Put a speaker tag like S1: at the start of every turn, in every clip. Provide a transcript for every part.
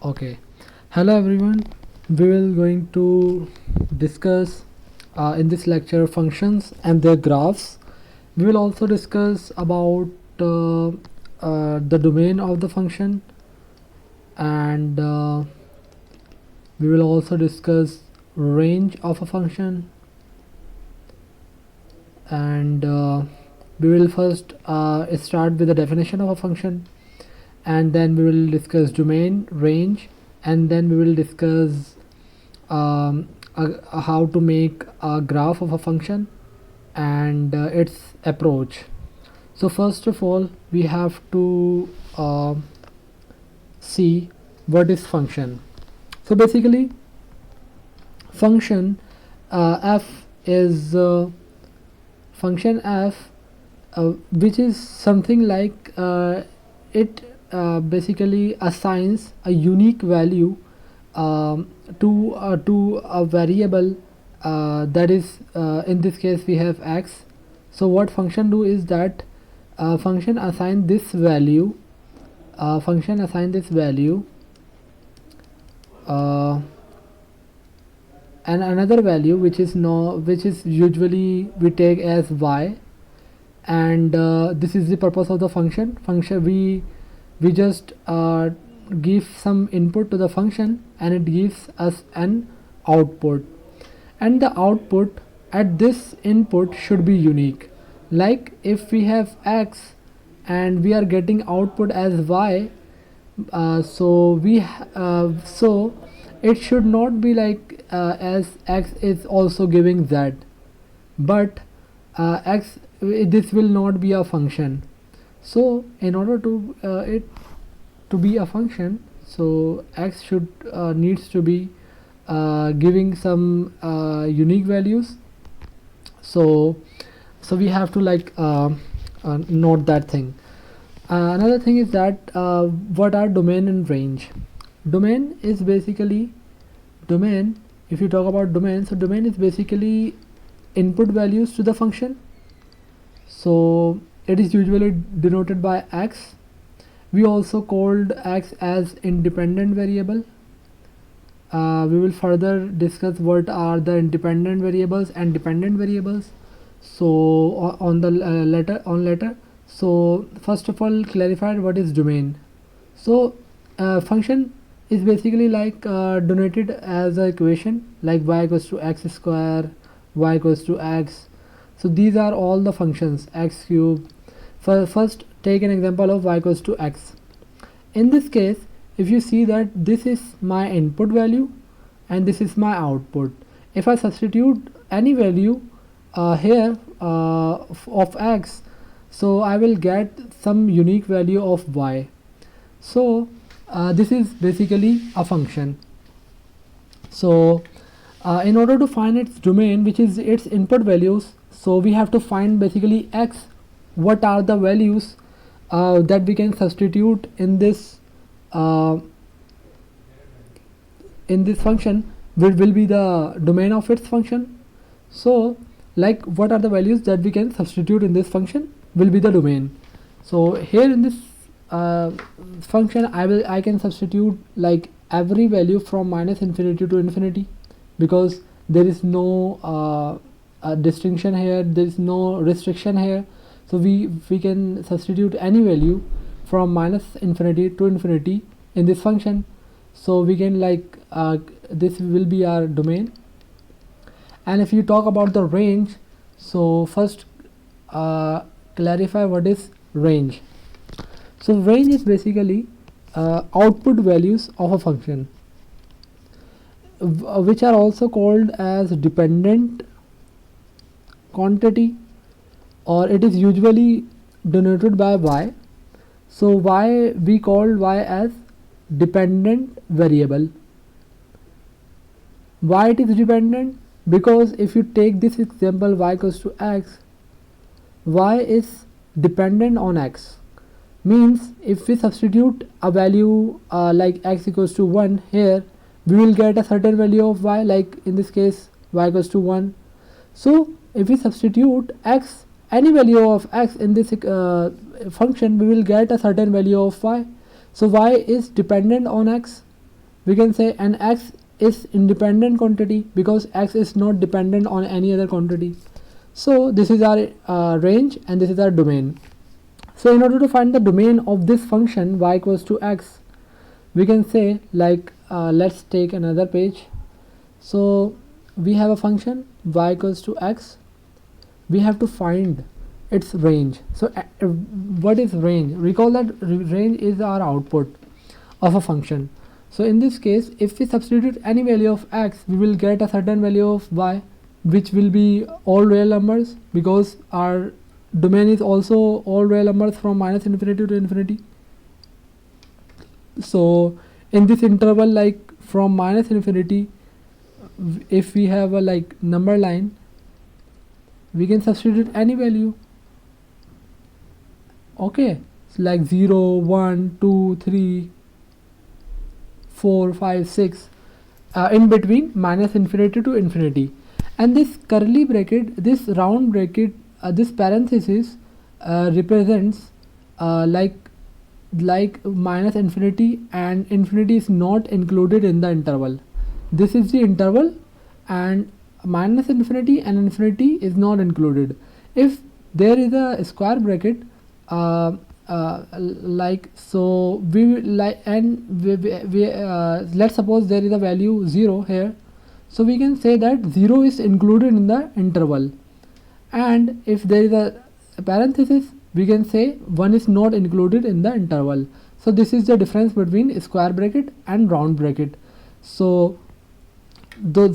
S1: Okay, hello everyone. We will going to discuss in this lecture functions and their graphs. We will also discuss about the domain of the function, and we will also discuss range of a function, and we will first start with the definition of a function, and then we will discuss domain, range, and then we will discuss how to make a graph of a function and its approach. So first of all, we have to see what is function. So basically, function f is function f, which is something like it basically assigns a unique value to a variable that is in this case we have x. So what function do is that function assign this value uh, and another value which is usually we take as y, and this is the purpose of the function. We just give some input to the function and it gives us an output, and the output at this input should be unique. Like if we have x and we are getting output as y, so it should not be like as x is also giving z, but x, this will not be a function. So in order to it to be a function, so x should needs to be giving some unique values. So we have to note that thing. Another thing is that what are domain and range. Domain is basically domain. If you talk about domain, so domain is basically input values to the function. So it is usually denoted by x. We also called x as independent variable. We will further discuss what are the independent variables and dependent variables. So on the later. So first of all, clarified what is domain. So function is basically like denoted as an equation like y equals to x square, y equals to x. So these are all the functions, x cube. First take an example of y equals to x. In this case, if you see that this is my input value and this is my output, if I substitute any value here of x, so I will get some unique value of y. So this is basically a function. So in order to find its domain, which is its input values, so we have to find basically x, what are the values that we can substitute in this function, which will be the domain of its function. So like what are the values that we can substitute in this function will be the domain. So here in this function I can substitute like every value from minus infinity to infinity, because there is no distinction here, there is no restriction here. So we can substitute any value from minus infinity to infinity in this function. So we can this will be our domain. And if you talk about the range, so first clarify what is range. So range is basically output values of a function, which are also called as dependent quantity, or it is usually denoted by y. So y, we call y as dependent variable. Why it is dependent? Because if you take this example y equals to x, y is dependent on x. Means if we substitute a value like x equals to 1 here, we will get a certain value of y, like in this case y equals to 1. So if we substitute x, any value of x in this function, we will get a certain value of y. So y is dependent on x. we can say an x is independent quantity because x is not dependent on any other quantity. So this is our range and this is our domain. So in order to find the domain of this function y equals to x, we can say like let's take another page. So we have a function y equals to x. We have to find its range. So what is range? Recall that range is our output of a function. So in this case, if we substitute any value of x, we will get a certain value of y, which will be all real numbers, because our domain is also all real numbers from minus infinity to infinity. So in this interval, like from minus infinity, if we have a like number line, we can substitute any value. Okay, so like 0, 1, 2, 3, 4, 5, 6, in between minus infinity to infinity. And this curly bracket, this round bracket, this parenthesis represents like minus infinity, and infinity is not included in the interval. This is the interval, and minus infinity and infinity is not included. If there is a square bracket, like so we like, and we let's suppose there is a value 0 here, so we can say that 0 is included in the interval. And if there is a parenthesis, we can say 1 is not included in the interval. So this is the difference between square bracket and round bracket. So the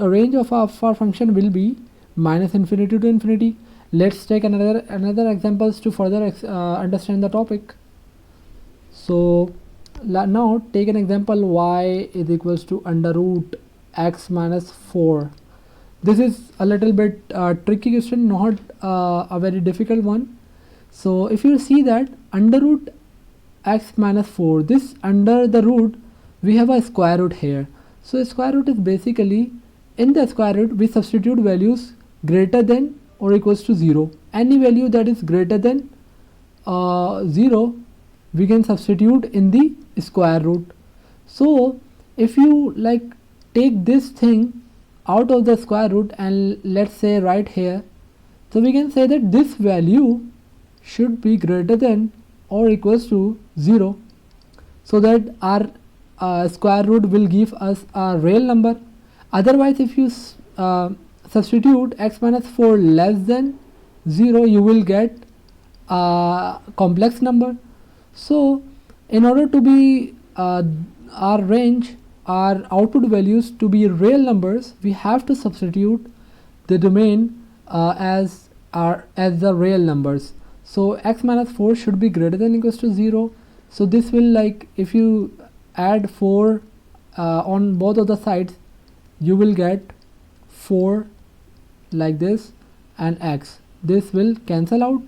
S1: range of our function will be minus infinity to infinity. Let's take another examples to further understand the topic. So now take an example, y is equals to under root x minus 4. This is a little bit tricky question, not a very difficult one. So if you see that under root x minus 4, this under the root, we have a square root here. So square root is basically, in the square root we substitute values greater than or equals to 0. Any value that is greater than 0, we can substitute in the square root. So if you like take this thing out of the square root and let's say right here, so we can say that this value should be greater than or equals to 0, so that our square root will give us a real number. Otherwise, if you substitute x minus 4 less than 0, you will get a complex number. So in order to be our range, our output values to be real numbers, we have to substitute the domain as the real numbers. So x minus 4 should be greater than or equals to 0. So this will, like, if you add 4 on both of the sides, you will get 4 like this, and x, this will cancel out,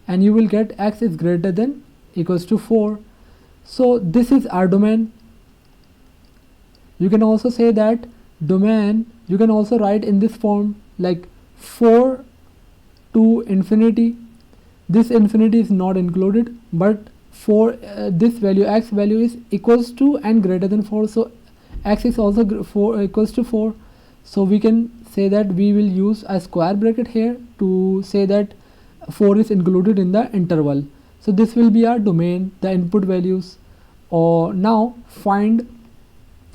S1: and you will get x is greater than equals to 4. So this is our domain. You can also say that domain, you can also write in this form, like 4 to infinity. This infinity is not included, but for this value, x value is equals to and greater than 4, so x is also equals to 4. So we can say that we will use a square bracket here to say that 4 is included in the interval. So this will be our domain, the input values. Or now find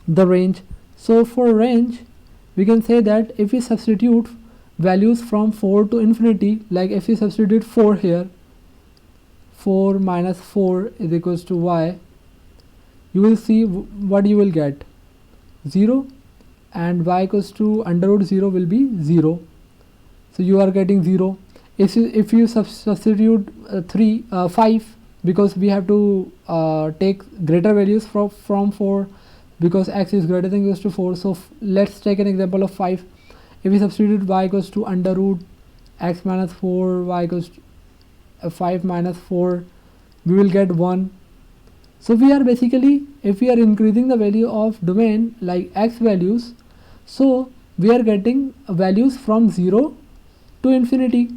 S1: the range. So for range, we can say that if we substitute values from 4 to infinity, like if we substitute 4 here, 4 minus 4 is equals to y, you will see what you will get, 0, and y equals to under root 0 will be 0. So you are getting 0. If you substitute 5, because we have to take greater values from 4, because x is greater than or equals to 4. So let's take an example of 5. If we substitute y equals to under root x minus 4, y equals to 5 minus 4, we will get 1. So we are basically, if we are increasing the value of domain like x values, so we are getting values from 0 to infinity,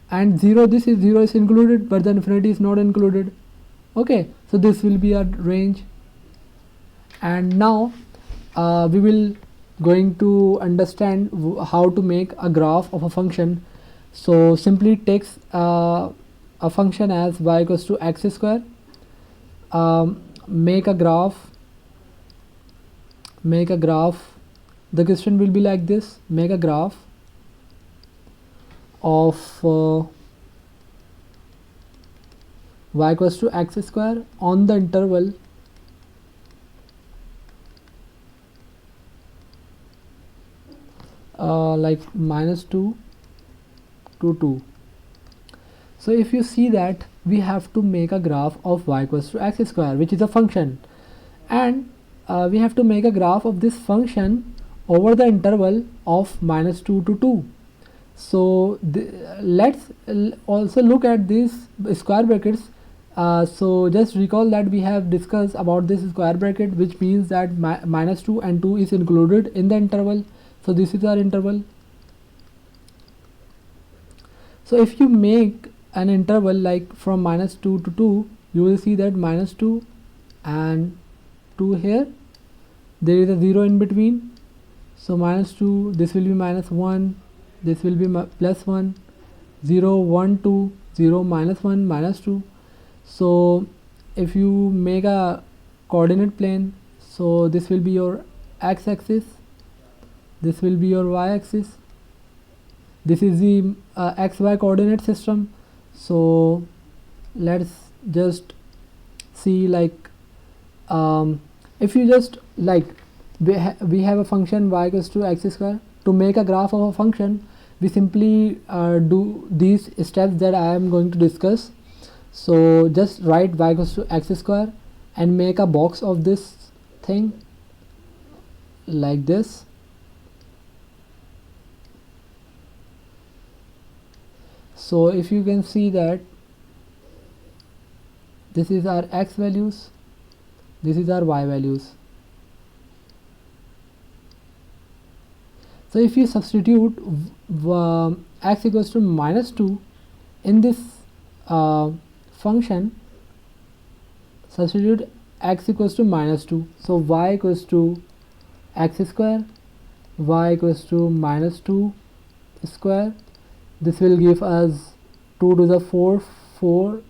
S1: and 0, this is 0 is included, but the infinity is not included. Okay, so this will be our range. And now we will going to understand how to make a graph of a function. So simply takes a function as y equals to x square, make a graph. The question will be like this: make a graph of y equals to x square on the interval like -2 to 2. So if you see that we have to make a graph of y equals to x square, which is a function, and we have to make a graph of this function over the interval of -2 to 2. So let's also look at these square brackets. So just recall that we have discussed about this square bracket, which means that -2 and 2 is included in the interval. So this is our interval. So if you make an interval like from -2 to 2, you will see that -2 and 2 here, there is a 0 in between. So -2, this will be -1, this will be +1, 0, 1, 2, 0, -1, -2. So if you make a coordinate plane, so this will be your x-axis, this will be your y-axis, this is the xy coordinate system. So let's just see, like if you just like we have a function y equals to x square. To make a graph of a function, we simply do these steps that I am going to discuss. So just write y equals to x square and make a box of this thing like this. So if you can see that this is our x values, this is our y values. So if you substitute x equals to -2 in this function, substitute x equals to -2. So y equals to x square, y equals to -2 square. This will give us 2 to the 4, 4,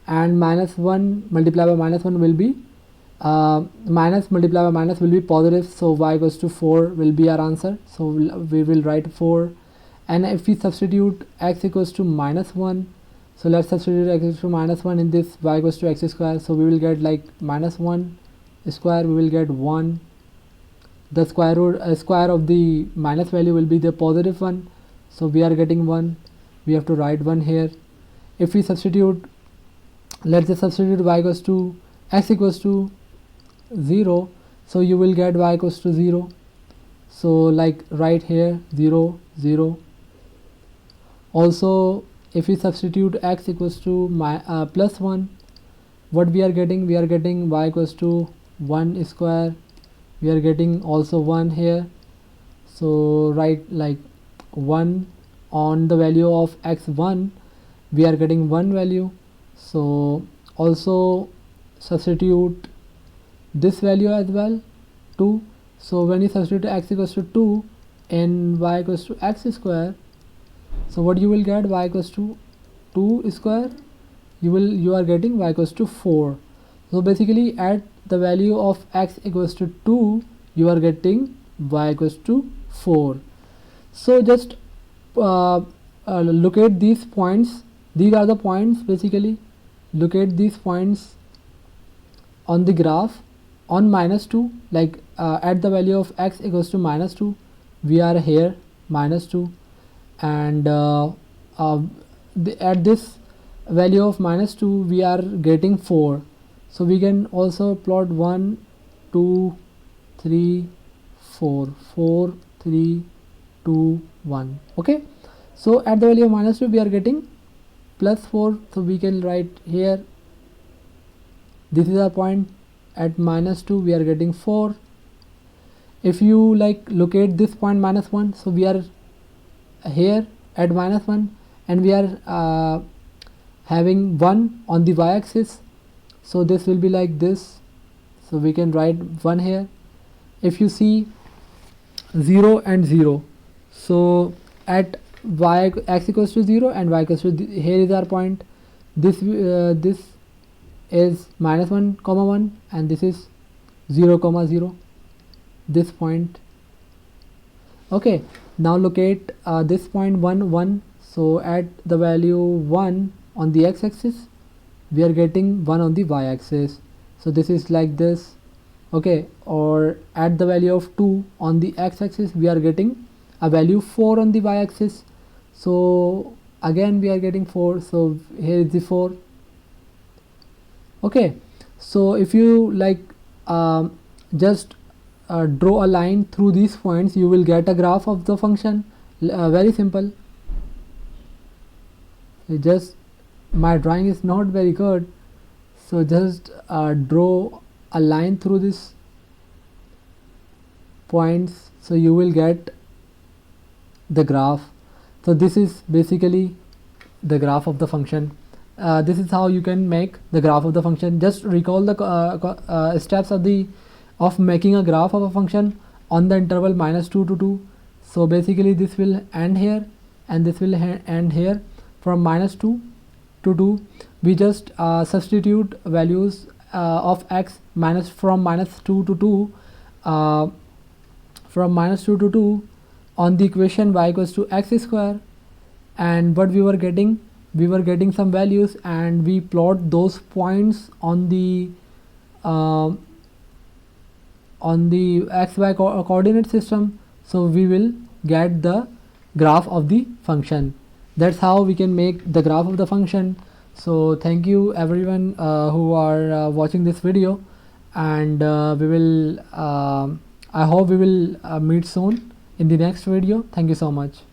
S1: and -1 multiplied by -1 will be minus multiplied by minus will be positive. So y equals to 4 will be our answer. So we will write 4. And if we substitute x equals to -1, so let's substitute x equals to -1 in this y equals to x square. So we will get like -1 square, we will get 1. The square root square of the minus value will be the positive one. So we are getting 1. We have to write 1 here. If we substitute, let's just substitute y equals to x equals to 0, so you will get y equals to 0. So like right here 0, 0. Also if we substitute x equals to +1, what we are getting? We are getting y equals to 1 square. We are getting also 1 here. So write like 1 on the value of x1, we are getting 1 value. So also substitute this value as well, 2. So when you substitute x equals to 2 and y equals to x square, so what you will get? Y equals to 2 square, you are getting y equals to 4. So basically at the value of x equals to 2, you are getting y equals to 4. So just locate these points. These are the points basically. Locate these points on the graph on -2, like at the value of x equals to -2, we are here -2, and at this value of -2 we are getting 4. So we can also plot 1, 2, 3, 4, 4, 3, 2, 1. Okay, so at the value of -2 we are getting +4. So we can write here, this is our point. At -2 we are getting 4. If you like locate this point -1, so we are here at -1 and we are having 1 on the y-axis. So this will be like this. so we can write 1 here. If you see 0 and 0, so at y x equals to 0 and y equals to here is our point. This this is -1 comma 1 and this is 0 comma 0, this point. Okay, now locate this point 1 1. So at the value 1 on the x-axis, we are getting 1 on the y-axis, so this is like this. Okay, or at the value of 2 on the x-axis, we are getting a value 4 on the y-axis, so again we are getting 4, so here is the 4. Okay, so if you like just draw a line through these points, you will get a graph of the function. Very simple. Just my drawing is not very good, so just draw a line through this points, so you will get the graph. So this is basically the graph of the function. This is how you can make the graph of the function. Just recall the steps of making a graph of a function on the interval -2 to 2. So basically this will end here and this will end here. From -2 to 2, we just substitute values of x from -2 to 2 from -2 to 2 on the equation y equals to x square, and what we were getting some values, and we plot those points on the xy coordinate system, so we will get the graph of the function. That's how we can make the graph of the function. So thank you everyone who are watching this video, and we will I hope we will meet soon in the next video. Thank you so much.